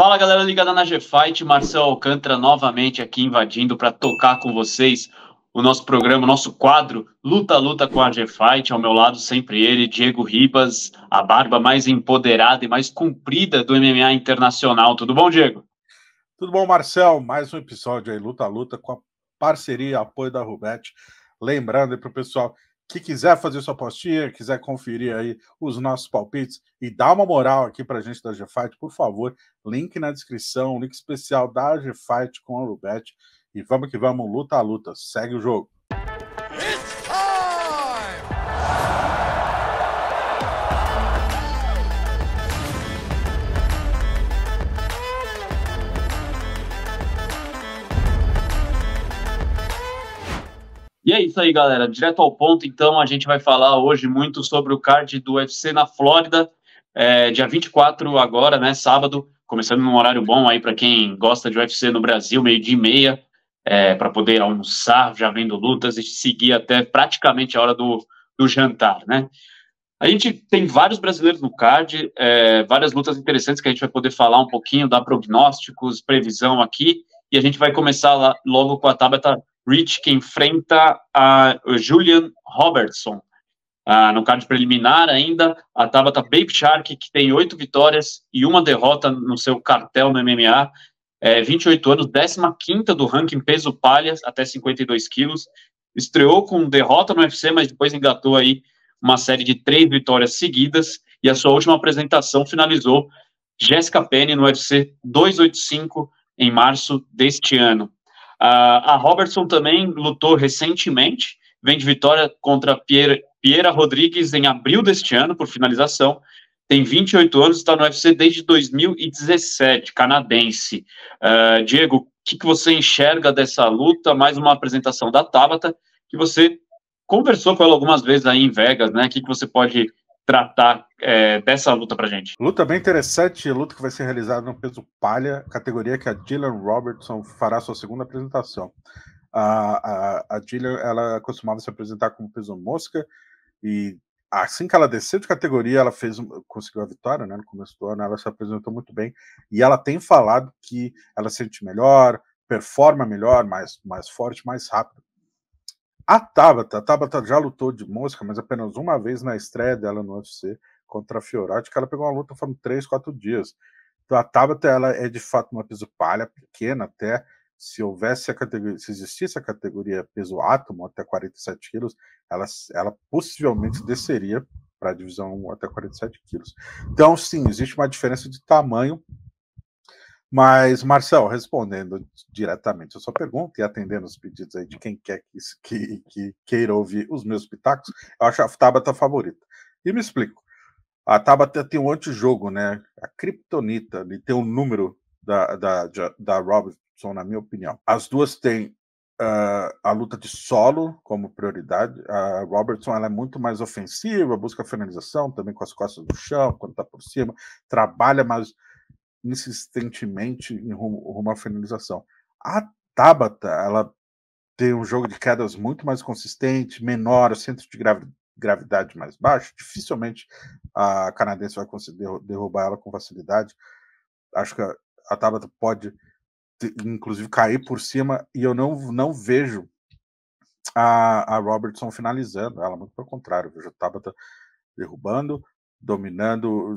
Fala galera ligada na G-Fight, Marcel Alcântara novamente aqui invadindo para tocar com vocês o nosso programa, o nosso quadro Luta Luta com a G-Fight. Ao meu lado sempre ele, Diego Ribas, a barba mais empoderada e mais comprida do MMA internacional. Tudo bom, Diego? Tudo bom, Marcel? Mais um episódio aí, Luta Luta, com a parceria e apoio da Rubet. Lembrando aí para o pessoal que quiser fazer sua apostinha, quiser conferir aí os nossos palpites e dar uma moral aqui para a gente da G-Fight, por favor, link na descrição, link especial da G-Fight com a Rubet. E vamos que vamos, luta a luta, segue o jogo. E é isso aí, galera. Direto ao ponto, então, a gente vai falar hoje muito sobre o card do UFC na Flórida, dia 24 agora, né, sábado, começando num horário bom aí para quem gosta de UFC no Brasil, 12:30, para poder almoçar, já vendo lutas e seguir até praticamente a hora do jantar, né? A gente tem vários brasileiros no card, várias lutas interessantes que a gente vai poder falar um pouquinho, dar prognósticos, previsão aqui, e a gente vai começar logo com a Tabata Rich, que enfrenta a Julian Robertson. No card preliminar ainda, a Tabata Baby Shark, que tem 8 vitórias e 1 derrota no seu cartel no MMA, 28 anos, 15ª do ranking peso palha, até 52 quilos, estreou com derrota no UFC, mas depois engatou aí uma série de 3 vitórias seguidas, e a sua última apresentação finalizou Jessica Penne no UFC 285 em março deste ano. A Robertson também lutou recentemente, vem de vitória contra Piera Rodrigues em abril deste ano, por finalização. Tem 28 anos, está no UFC desde 2017, canadense. Diego, o que você enxerga dessa luta? Mais uma apresentação da Tabata, que você conversou com ela algumas vezes aí em Vegas, né? O que você pode tratar dessa luta pra gente? Luta bem interessante, luta que vai ser realizada no peso palha, categoria que a Jillian Robertson fará sua segunda apresentação. A Jillian, ela costumava se apresentar como peso mosca, e assim que ela desceu de categoria, ela conseguiu a vitória, né, no começo do ano, ela se apresentou muito bem, e ela tem falado que ela se sente melhor, performa melhor, mais forte, mais rápido. A Tabata já lutou de mosca, mas apenas uma vez na estreia dela no UFC contra a Fiorot, que ela pegou uma luta foram 3, 4 dias. Então a Tabata, ela é de fato uma peso palha, pequena até. Se houvesse a categoria, se existisse a categoria peso átomo até 47 quilos, ela possivelmente desceria para a divisão até 47 quilos. Então, sim, existe uma diferença de tamanho. Mas, Marcel, respondendo diretamente a sua pergunta e atendendo os pedidos aí de quem quer que queira ouvir os meus pitacos, eu acho a Tabata favorita. E me explico. A Tabata tem um antijogo, né? A Kryptonita, ele tem um número da Robertson, na minha opinião. As duas têm a luta de solo como prioridade. A Robertson, ela é muito mais ofensiva, busca finalização, também com as costas no chão, quando está por cima, trabalha mais insistentemente em rumo à finalização. A Tabata, ela tem um jogo de quedas muito mais consistente, menor, centro de gravidade mais baixo, dificilmente a canadense vai conseguir derrubar ela com facilidade. Acho que a Tabata pode inclusive cair por cima, e eu não vejo a Robertson finalizando ela, muito pelo contrário, eu vejo a Tabata derrubando, dominando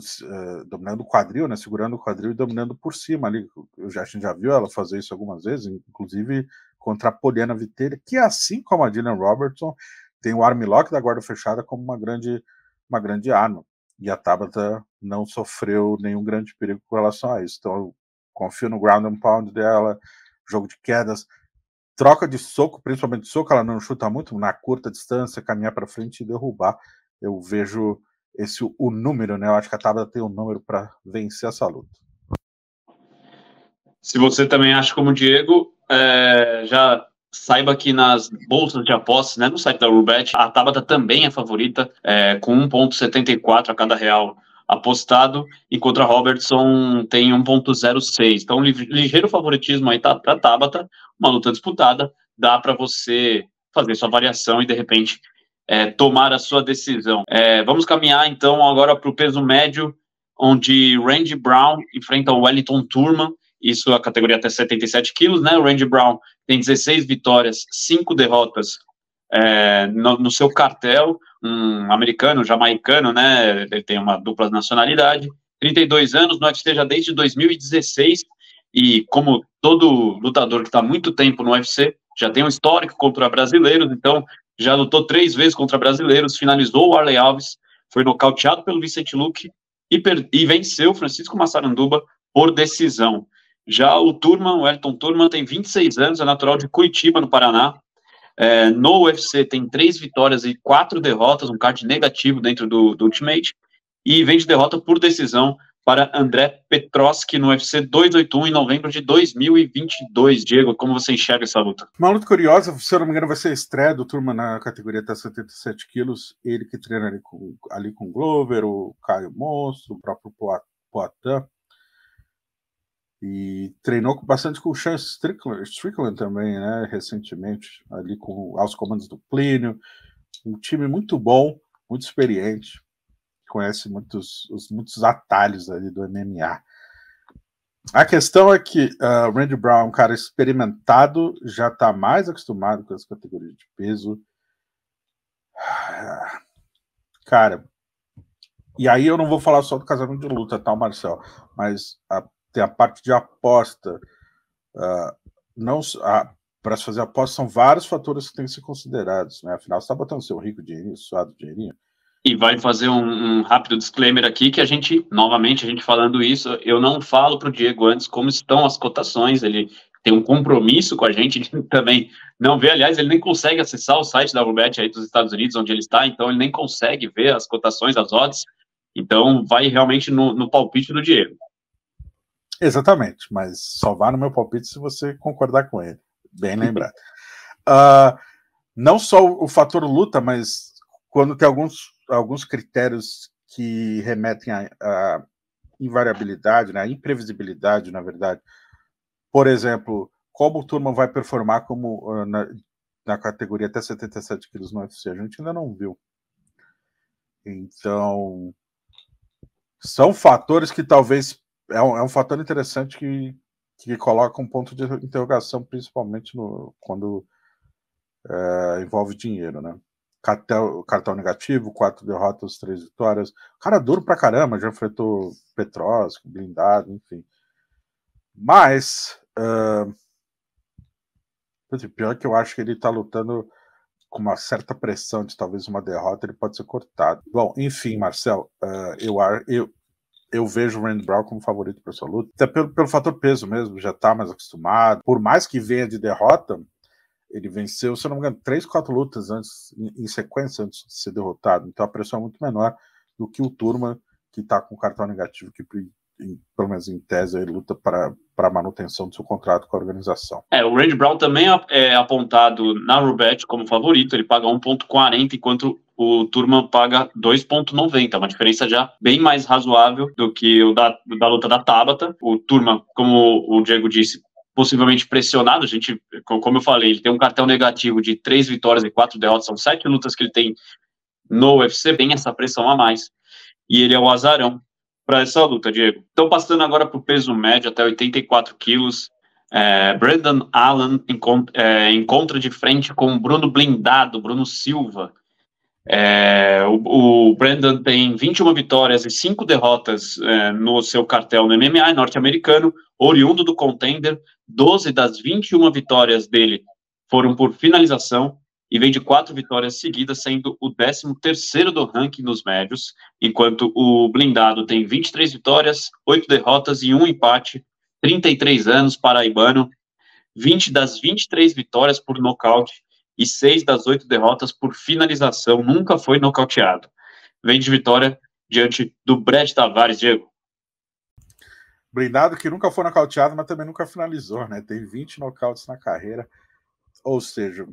o quadril, né, segurando o quadril e dominando por cima ali. A gente já viu ela fazer isso algumas vezes, inclusive contra a Poliana Vitelli, que assim como a Jillian Robertson, tem o armlock da guarda fechada como uma grande arma. E a Tabata não sofreu nenhum grande perigo com relação a isso. Então eu confio no ground and pound dela, jogo de quedas, troca de soco, principalmente soco, ela não chuta muito, na curta distância, caminhar para frente e derrubar. Eu vejo o número, né? Eu acho que a Tabata tem um número para vencer essa luta. Se você também acha como o Diego, já saiba que nas bolsas de apostas, né, no site da Rubet, a Tabata também é favorita, com 1,74 a cada real apostado, enquanto a Robertson tem 1,06. Então, ligeiro favoritismo aí para a Tabata, uma luta disputada, dá para você fazer sua variação e, de repente, tomar a sua decisão. Vamos caminhar, então, agora para o peso médio. onde Randy Brown enfrenta o Wellington Turman, isso a categoria até 77 quilos, né? O Randy Brown tem 16 vitórias, 5 derrotas no seu cartel, um americano, jamaicano, né? Ele tem uma dupla nacionalidade, 32 anos, no UFC já desde 2016, e como todo lutador que está há muito tempo no UFC, já tem um histórico contra brasileiros, então já lutou 3 vezes contra brasileiros, finalizou o Warlley Alves, foi nocauteado pelo Vicente Luque e venceu Francisco Massaranduba por decisão. Já o Turman, o Wellington Turman, tem 26 anos, é natural de Curitiba, no Paraná. No UFC tem 3 vitórias e 4 derrotas, um card negativo dentro do Ultimate, e vem de derrota por decisão para André Petroski no UFC 281 em novembro de 2022. Diego, como você enxerga essa luta? Uma luta curiosa, se eu não me engano, vai ser a estreia do Turman na categoria até 77 quilos. Ele que treina ali com o Glover, o Caio Monstro, o próprio Poatan. E treinou bastante com o Sean Strickland também, né? Recentemente, ali aos comandos do Plínio. Um time muito bom, muito experiente. Conhece muitos atalhos ali do MMA. A questão é que Randy Brown, um cara experimentado, já está mais acostumado com as categorias de peso. Cara, e aí eu não vou falar só do casamento de luta, tá, Marcel? Mas tem a parte de aposta. Para se fazer aposta, são vários fatores que têm que ser considerados, né? Afinal, você está botando seu rico dinheirinho, suado dinheirinho. E vai fazer um rápido disclaimer aqui, que a gente falando isso, eu não falo para o Diego antes como estão as cotações, ele tem um compromisso com a gente também não vê, aliás, ele nem consegue acessar o site da Rubet aí dos Estados Unidos, onde ele está, então ele nem consegue ver as cotações, as odds, então vai realmente no palpite do Diego. Exatamente, mas só vá no meu palpite se você concordar com ele, bem lembrado. Não só o fator luta, mas quando tem alguns critérios que remetem à invariabilidade, né, à imprevisibilidade, na verdade. Por exemplo, como o Turman vai performar na categoria até 77 quilos no UFC, a gente ainda não viu. Então, são fatores que talvez... É um fator interessante que coloca um ponto de interrogação, principalmente quando envolve dinheiro, né? Cartão negativo, 4 derrotas, 3 vitórias. Cara duro pra caramba, já enfrentou Petroski, blindado, enfim. Mas, pior que eu acho que ele tá lutando com uma certa pressão de talvez uma derrota, ele pode ser cortado. Bom, enfim, Marcel, eu vejo o Randy Brown como favorito para essa luta, até pelo fator peso mesmo, já tá mais acostumado. Por mais que venha de derrota, ele venceu, se eu não me engano, 3, 4 lutas em sequência antes de ser derrotado. Então a pressão é muito menor do que o Turman, que está com cartão negativo, que pelo menos em tese ele luta para a manutenção do seu contrato com a organização. O Randy Brown também é apontado na Rubet como favorito, ele paga 1,40, enquanto o Turman paga 2,90, uma diferença já bem mais razoável do que o da luta da Tabata. O Turman, como o Diego disse, possivelmente pressionado, como eu falei, ele tem um cartão negativo de 3 vitórias e 4 derrotas, são 7 lutas que ele tem no UFC, tem essa pressão a mais, e ele é o azarão para essa luta, Diego. Então, passando agora para o peso médio, até 84 quilos, Brandon Allen encontra de frente com o Bruno Blindado, Bruno Silva. O Brandon tem 21 vitórias e 5 derrotas no seu cartel no MMA norte-americano, oriundo do Contender. 12 das 21 vitórias dele foram por finalização e vem de 4 vitórias seguidas, sendo o 13º do ranking nos médios, enquanto o Blindado tem 23 vitórias, 8 derrotas e 1 empate, 33 anos, paraibano, 20 das 23 vitórias por nocaute e 6 das 8 derrotas por finalização, nunca foi nocauteado. Vem de vitória diante do Brett Tavares, Diego. Blindado que nunca foi nocauteado, mas também nunca finalizou, né? Tem 20 nocautes na carreira, ou seja,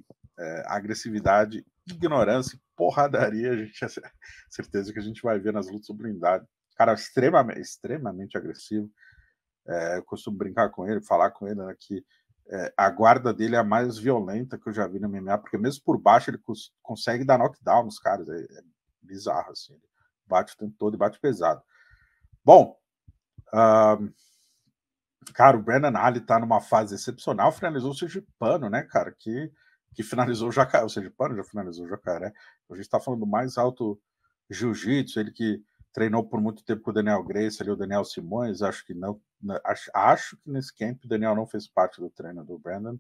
agressividade, ignorância e porradaria, a gente tem certeza que a gente vai ver nas lutas do Blindado. Cara, extremamente agressivo. Eu costumo brincar com ele, falar com ele, né, que a guarda dele é a mais violenta que eu já vi no MMA, porque mesmo por baixo ele consegue dar knockdown nos caras, é bizarro, assim, ele bate o tempo todo e bate pesado. Bom, cara, o Brandon Ali tá numa fase excepcional, finalizou o Sergipano, né, cara, que finalizou o Jacaré, o Sergipano já finalizou o Jacaré. A gente tá falando do mais alto jiu-jitsu, ele que treinou por muito tempo com o Daniel Grace, ali o Daniel Simões, acho que não, acho que nesse camp o Daniel não fez parte do treino do Brandon,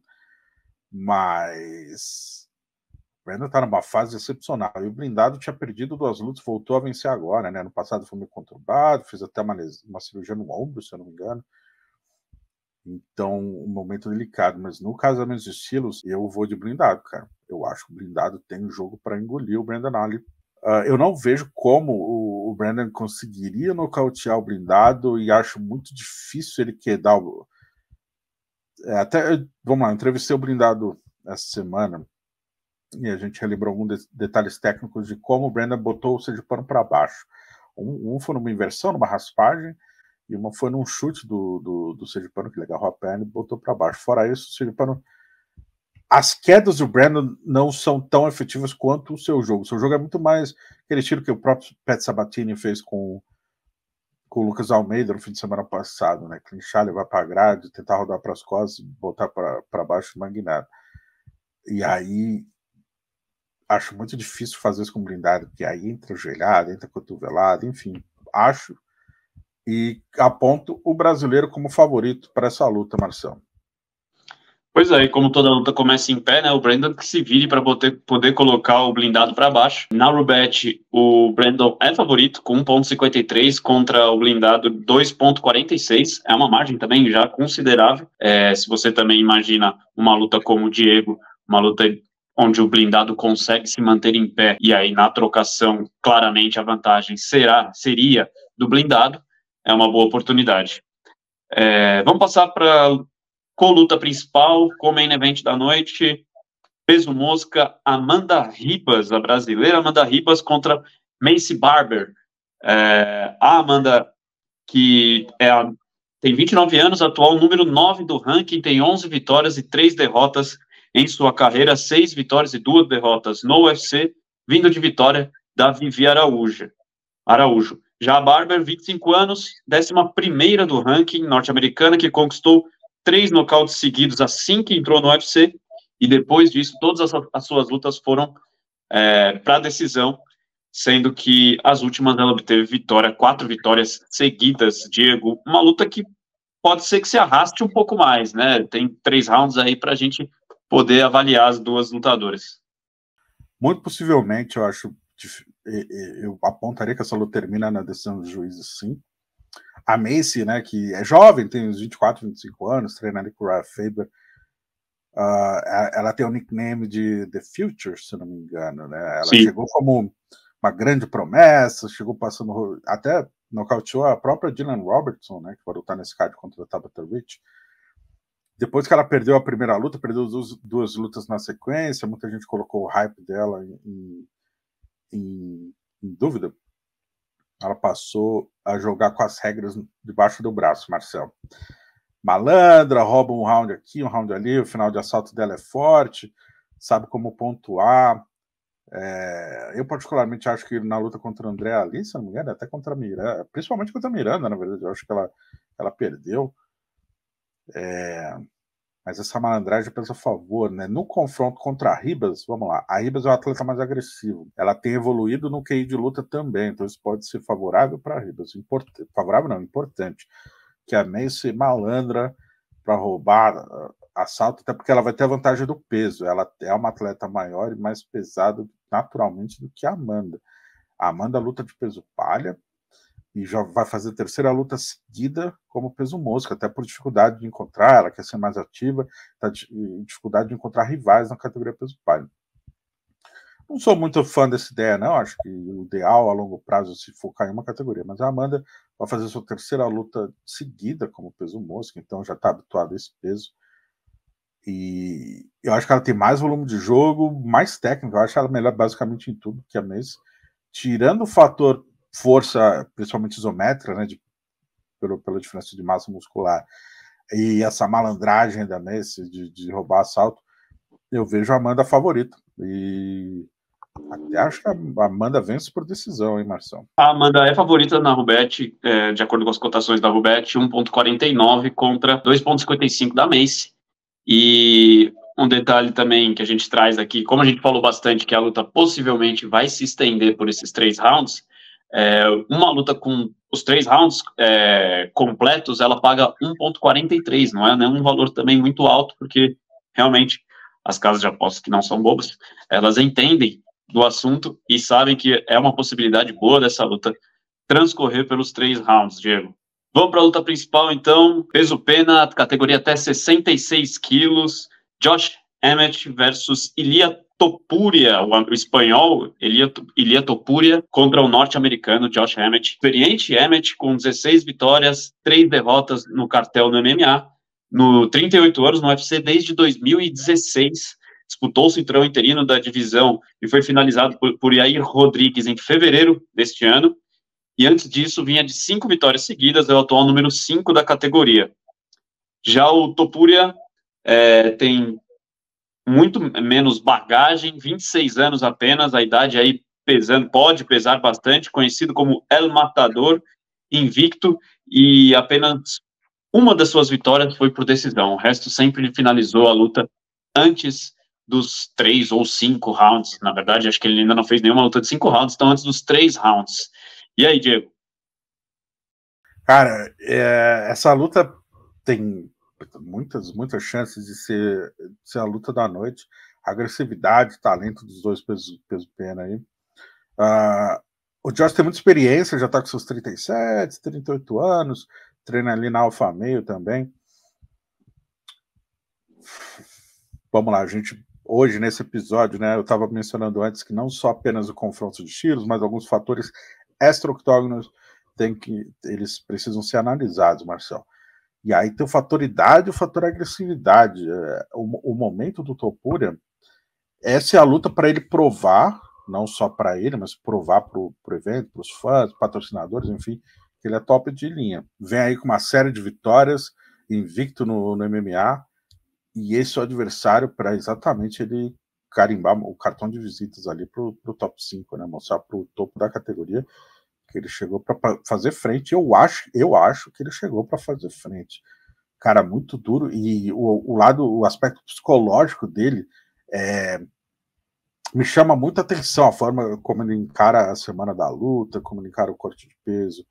mas o Brandon tá numa fase excepcional, e o blindado tinha perdido 2 lutas, voltou a vencer agora, né, no passado foi meio conturbado, fez até uma cirurgia no ombro, se eu não me engano. Então, um momento delicado, mas no casamento de estilos, eu vou de blindado, cara. Eu acho que o blindado tem um jogo para engolir o Brandon Ali. Eu não vejo como o Brandon conseguiria nocautear o blindado e acho muito difícil ele quedar o. Vamos lá, eu entrevistei o blindado essa semana e a gente relembrou alguns detalhes técnicos de como o Brandon botou o Sergipano para baixo. Um foi numa inversão, numa raspagem, e uma foi num chute do Sergipano, que ele agarrou a perna e botou para baixo. Fora isso, o Sergipano. As quedas do Brandon não são tão efetivas quanto o seu jogo. O seu jogo é muito mais aquele estilo que o próprio Pat Sabatini fez com o Lucas Almeida no fim de semana passado, né? Clinchar, levar para a grade, tentar rodar para as costas e botar para baixo do magnado. E aí acho muito difícil fazer isso com blindado, porque aí entra joelhada, entra cotovelada, enfim, acho. E aponto o brasileiro como favorito para essa luta, Marcelo. Pois é, e como toda luta começa em pé, né, o Brandon que se vire para poder colocar o blindado para baixo. Na Rubet, o Brandon é favorito com 1,53 contra o blindado 2,46. É uma margem também já considerável. Se você também imagina uma luta como o Diego, uma luta onde o blindado consegue se manter em pé, e aí na trocação, claramente a vantagem seria do blindado, é uma boa oportunidade. Vamos passar para co-luta principal, co-main event da noite, peso mosca, Amanda Ribas, a brasileira Amanda Ribas contra Maycee Barber. A Amanda, que tem 29 anos, atual número 9 do ranking, tem 11 vitórias e 3 derrotas em sua carreira, 6 vitórias e 2 derrotas no UFC, vindo de vitória da Vivi Araújo. Já a Barber, 25 anos, 11ª do ranking norte-americana, que conquistou 3 nocautes seguidos assim que entrou no UFC, e depois disso, todas as suas lutas foram para decisão, sendo que as últimas ela obteve 4 vitórias seguidas, Diego. Uma luta que pode ser que se arraste um pouco mais, né? Tem 3 rounds aí para a gente poder avaliar as duas lutadoras. Muito possivelmente, eu apontaria que essa luta termina na decisão dos juízes, sim. A Maycee, né, que é jovem, tem uns 24, 25 anos, treina ali com o Ryan Faber. Ela tem o nickname de The Future, se não me engano, né? Ela Sim. Chegou como uma grande promessa, chegou passando, até nocauteou a própria Dylan Robertson, né, que vai lutar nesse card contra a Tabitha Rich. Depois que ela perdeu a primeira luta, perdeu duas lutas na sequência, muita gente colocou o hype dela em dúvida. Ela passou a jogar com as regras debaixo do braço, Marcelo. Malandra, rouba um round aqui, um round ali, o final de assalto dela é forte, sabe como pontuar. Eu particularmente acho que na luta contra a Andrea ali, se não me engano, até contra a Miranda, principalmente contra a Miranda, na verdade, eu acho que ela perdeu. Mas essa malandragem pensa a favor, né? No confronto contra a Ribas, vamos lá, a Ribas é um atleta mais agressivo. Ela tem evoluído no QI de luta também, então isso pode ser favorável para a Ribas. Favorável não, importante. Que a Maycee malandra para roubar assalto, até porque ela vai ter a vantagem do peso. Ela é uma atleta maior e mais pesada naturalmente do que a Amanda. A Amanda luta de peso palha e já vai fazer a terceira luta seguida como peso mosca, até por dificuldade de encontrar, ela quer ser mais ativa, tá dificuldade de encontrar rivais na categoria peso palha. Não sou muito fã dessa ideia, não. Acho que o ideal a longo prazo é se focar em uma categoria. Mas a Amanda vai fazer sua terceira luta seguida como peso mosca, então já está habituada a esse peso. E eu acho que ela tem mais volume de jogo, mais técnica. Eu acho ela melhor basicamente em tudo que a Maycee. Tirando o fator força, principalmente isométrica, né, pela diferença de massa muscular, e essa malandragem da Maycee de roubar assalto, eu vejo a Amanda favorita. E Até acho que a Amanda vence por decisão, hein, Marcelo? A Amanda é favorita na Rubet, de acordo com as cotações da Rubet, 1,49 contra 2,55 da Macy. E um detalhe também que a gente traz aqui, como a gente falou bastante que a luta possivelmente vai se estender por esses 3 rounds, uma luta com os 3 rounds completos, ela paga 1,43, não é um valor também muito alto, porque realmente as casas de apostas que não são bobas, elas entendem do assunto e sabem que é uma possibilidade boa dessa luta transcorrer pelos 3 rounds, Diego. Vamos para a luta principal, então. Peso pena, categoria até 66 quilos. Josh Emmett versus Ilia Topuria, o espanhol Ilia Topuria, contra o norte-americano Josh Emmett. Experiente Emmett, com 16 vitórias, 3 derrotas no cartel no MMA. No 38 anos no UFC desde 2016. Disputou o cinturão interino da divisão e foi finalizado por Yair Rodrigues em fevereiro deste ano. E antes disso, vinha de 5 vitórias seguidas, é o atual número 5 da categoria. Já o Topuria tem muito menos bagagem, 26 anos apenas, a idade aí pode pesar bastante, conhecido como El Matador, invicto, e apenas uma das suas vitórias foi por decisão, o resto sempre finalizou a luta antes dos 3 ou 5 rounds. Na verdade, acho que ele ainda não fez nenhuma luta de 5 rounds, então antes dos 3 rounds. E aí, Diego? Cara, essa luta tem muitas chances de ser a luta da noite. Agressividade, talento dos dois peso pena aí. O Josh tem muita experiência, já tá com seus 37, 38 anos, treina ali na Alfa Meio também. Vamos lá, gente. Hoje, nesse episódio, né, eu estava mencionando antes que não só apenas o confronto de estilos, mas alguns fatores extra-octógonos eles precisam ser analisados, Marcelo. E aí tem o fator idade e o fator agressividade. O momento do Topuria, essa é a luta para ele provar, não só para ele, mas provar para o evento, para os fãs, patrocinadores, enfim, que ele é top de linha. Vem aí com uma série de vitórias, invicto no MMA, e esse é o adversário para exatamente ele carimbar o cartão de visitas ali para o top 5, né? Mostrar para o topo da categoria que ele chegou para fazer frente. Eu acho que ele chegou para fazer frente. Cara, muito duro, e o aspecto psicológico dele me chama muita atenção, a forma como ele encara a semana da luta, como ele encara o corte de peso,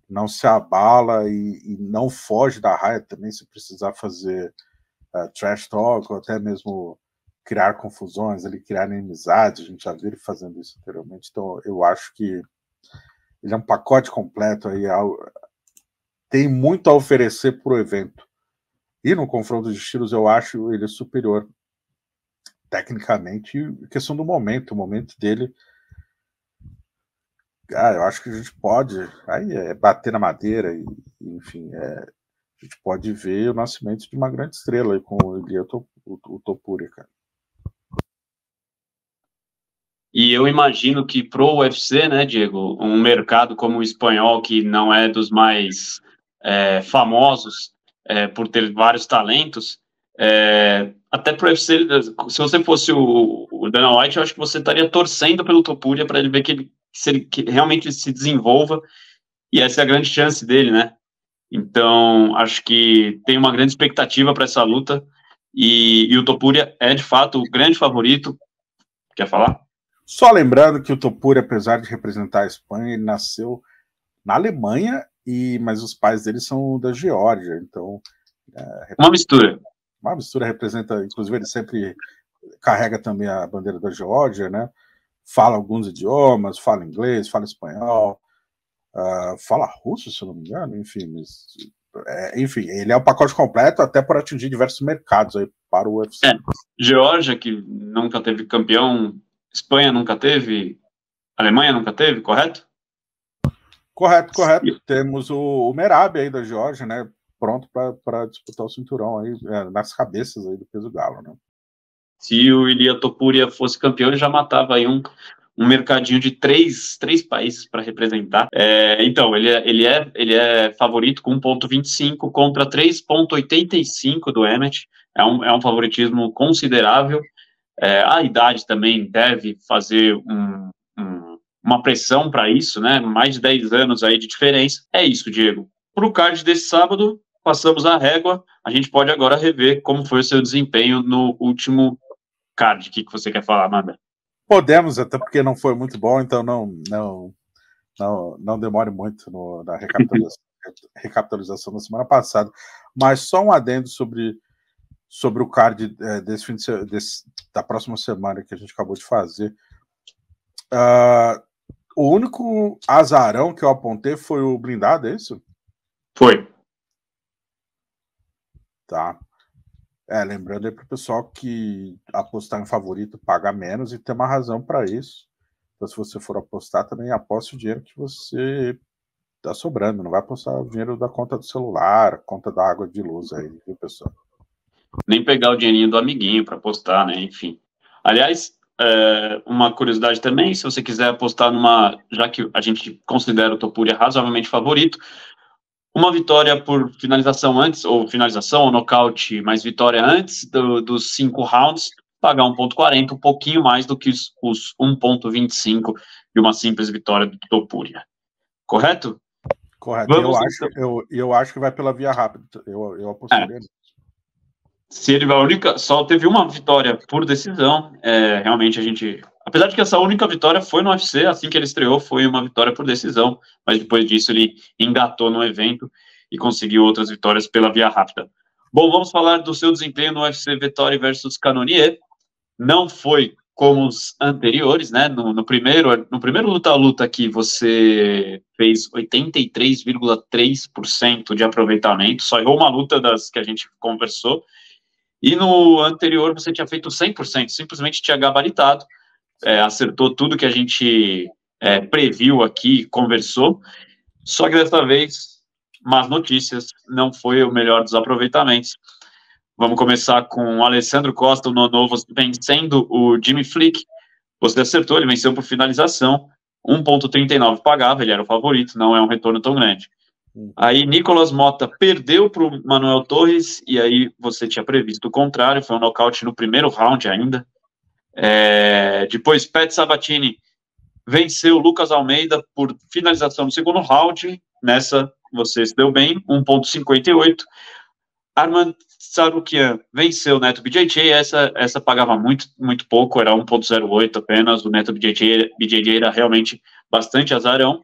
não se abala e não foge da raia também, se precisar fazer trash talk, ou até mesmo criar confusões, ele criar inimizades, a gente já viu ele fazendo isso anteriormente. Então eu acho que ele é um pacote completo aí, tem muito a oferecer para o evento. E no confronto de estilos eu acho ele superior tecnicamente, e questão do momento, o momento dele, eu acho que a gente pode aí bater na madeira e enfim, a gente pode ver o nascimento de uma grande estrela aí com o Ilia Topuria, cara. E eu imagino que pro UFC, né, Diego, um mercado como o espanhol, que não é dos mais famosos por ter vários talentos, até pro UFC, se você fosse o Dana White, eu acho que você estaria torcendo pelo Topuria para ele ver que realmente se desenvolva, e essa é a grande chance dele, né? Então, acho que tem uma grande expectativa para essa luta, e o Topuria é, de fato, o grande favorito. Quer falar? Só lembrando que o Topuria, apesar de representar a Espanha, ele nasceu na Alemanha, mas os pais dele são da Geórgia, então... Uma mistura. Uma mistura, representa, inclusive ele sempre carrega também a bandeira da Geórgia, né? Fala alguns idiomas, fala inglês, fala espanhol, fala russo, se eu não me engano, enfim, enfim, ele é o pacote completo até para atingir diversos mercados aí para o UFC. Geórgia, que nunca teve campeão, Espanha nunca teve, Alemanha nunca teve, correto? Correto. Temos o Merab aí da Geórgia, né? Pronto para disputar o cinturão aí, nas cabeças aí do peso galo, né? Se o Ilia Topuria fosse campeão, ele já matava aí um mercadinho de três países para representar. Então, ele é favorito com 1,25 contra 3,85 do Emmett. É um favoritismo considerável. A idade também deve fazer uma pressão para isso, né? Mais de 10 anos aí de diferença. É isso, Diego. Para o card desse sábado, passamos a régua. A gente pode agora rever como foi o seu desempenho no último card. O que você quer falar, Amanda? Podemos, até porque não foi muito bom, então não demore muito na recapitalização da semana passada. Mas só um adendo sobre o card da próxima semana que a gente acabou de fazer. O único azarão que eu apontei foi o blindado, é isso? Foi. Tá. Lembrando aí para o pessoal que apostar em favorito paga menos e tem uma razão para isso. Então, se você for apostar, também aposte o dinheiro que você está sobrando. Não vai apostar o dinheiro da conta do celular, conta da água de luz aí, viu, pessoal? Nem pegar o dinheirinho do amiguinho para apostar, né? Enfim. Aliás, uma curiosidade também, se você quiser apostar já que a gente considera o Topuria razoavelmente favorito, uma vitória por finalização antes, ou finalização, ou nocaute, mas vitória antes dos 5 rounds, pagar 1,40, um pouquinho mais do que os 1,25 de uma simples vitória do Topuria. Correto? Correto. Eu acho que vai pela via rápida. Eu apostaria nisso. Se ele só teve uma vitória por decisão, realmente a gente... Apesar de que essa única vitória foi no UFC, assim que ele estreou, foi uma vitória por decisão, mas depois disso ele engatou no evento e conseguiu outras vitórias pela via rápida. Bom, vamos falar do seu desempenho no UFC Vettori versus Cannonier. Não foi como os anteriores, né? No primeiro luta-luta aqui, você fez 83,3% de aproveitamento, só errou uma luta das que a gente conversou, e no anterior você tinha feito 100%, simplesmente tinha gabaritado, acertou tudo que a gente previu aqui, conversou, só que dessa vez, más notícias, não foi o melhor dos aproveitamentos. Vamos começar com o Alessandro Costa, o novo, vencendo o Jimmy Flick. Você acertou, ele venceu por finalização, 1,39 pagava, ele era o favorito, não é um retorno tão grande. Aí Nicolas Mota perdeu para o Manuel Torres, e aí você tinha previsto o contrário, foi um nocaute no primeiro round ainda. Depois Pat Sabatini venceu Lucas Almeida por finalização no segundo round, nessa você se deu bem, 1,58. Arman Tsarukyan venceu o Neto BJJ, essa pagava muito, muito pouco, era 1,08 apenas, o Neto BJJ era realmente bastante azarão.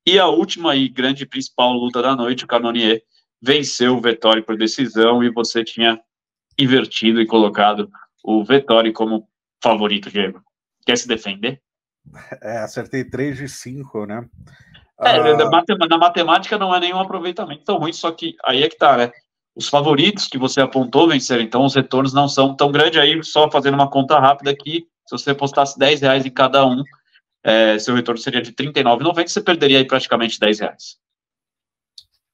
E a última e grande e principal luta da noite, o Cannonier venceu o Vettori por decisão, e você tinha invertido e colocado o Vettori como favorito, Diego. Quer se defender? Acertei 3 de 5, né? Na matemática não é nenhum aproveitamento tão ruim, só que aí é que tá, né? Os favoritos que você apontou venceram, então os retornos não são tão grandes. Aí, só fazendo uma conta rápida aqui, se você apostasse R$10 em cada um, seu retorno seria de R$39,90, você perderia aí praticamente R$10.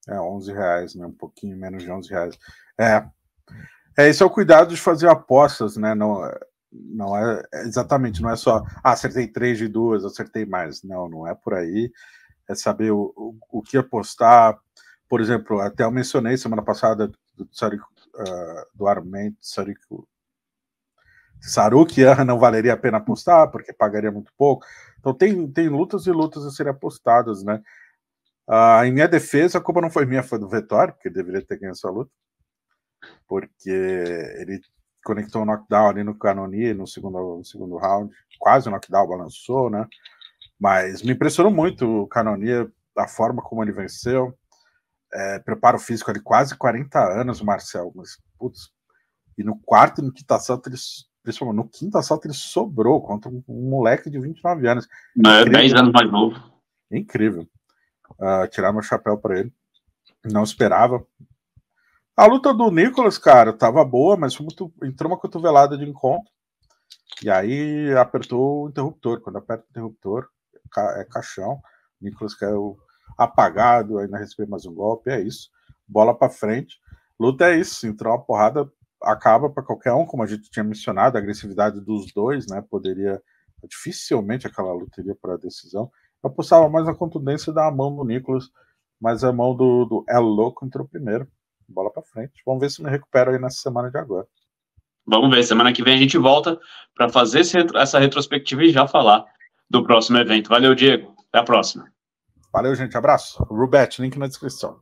R$11, né? Um pouquinho menos de R$11. Esse é o cuidado de fazer apostas, né? Não é exatamente, não é só acertei 3 de 2, acertei mais. Não é por aí. É saber o que apostar. Por exemplo, até eu mencionei semana passada do Armen Tsarukyan, não valeria a pena apostar, porque pagaria muito pouco. Então tem lutas e lutas a serem apostadas, né? Em minha defesa, a culpa não foi minha, foi do Vettori, porque deveria ter ganho essa luta, porque ele conectou um knockdown ali no Cannonier no segundo round, quase o knockdown, balançou, né? Mas me impressionou muito o Cannonier, a forma como ele venceu. Preparo físico ali, quase 40 anos, Marcel. Mas, putz, e no quarto e no quinto assalto, principalmente no quinto assalto, ele sobrou contra um moleque de 29 anos. 10 anos mais novo. Incrível. Tirar meu chapéu para ele. Não esperava. A luta do Nicolas, cara, tava boa, mas entrou uma cotovelada de encontro. E aí apertou o interruptor. Quando aperta o interruptor, é caixão. O Nicolas caiu apagado, ainda recebeu mais um golpe, é isso. Bola para frente. Luta é isso, entrou uma porrada, acaba para qualquer um, como a gente tinha mencionado, a agressividade dos dois, né? Dificilmente aquela luta iria para a decisão. Eu apostava mais na contundência da mão do Nicolas, mas a mão do El Louco entrou primeiro. Bola para frente. Vamos ver se me recupero aí nessa semana de agora. Vamos ver, semana que vem a gente volta para fazer essa retrospectiva e já falar do próximo evento. Valeu, Diego. Até a próxima. Valeu, gente. Abraço. Rubet, link na descrição.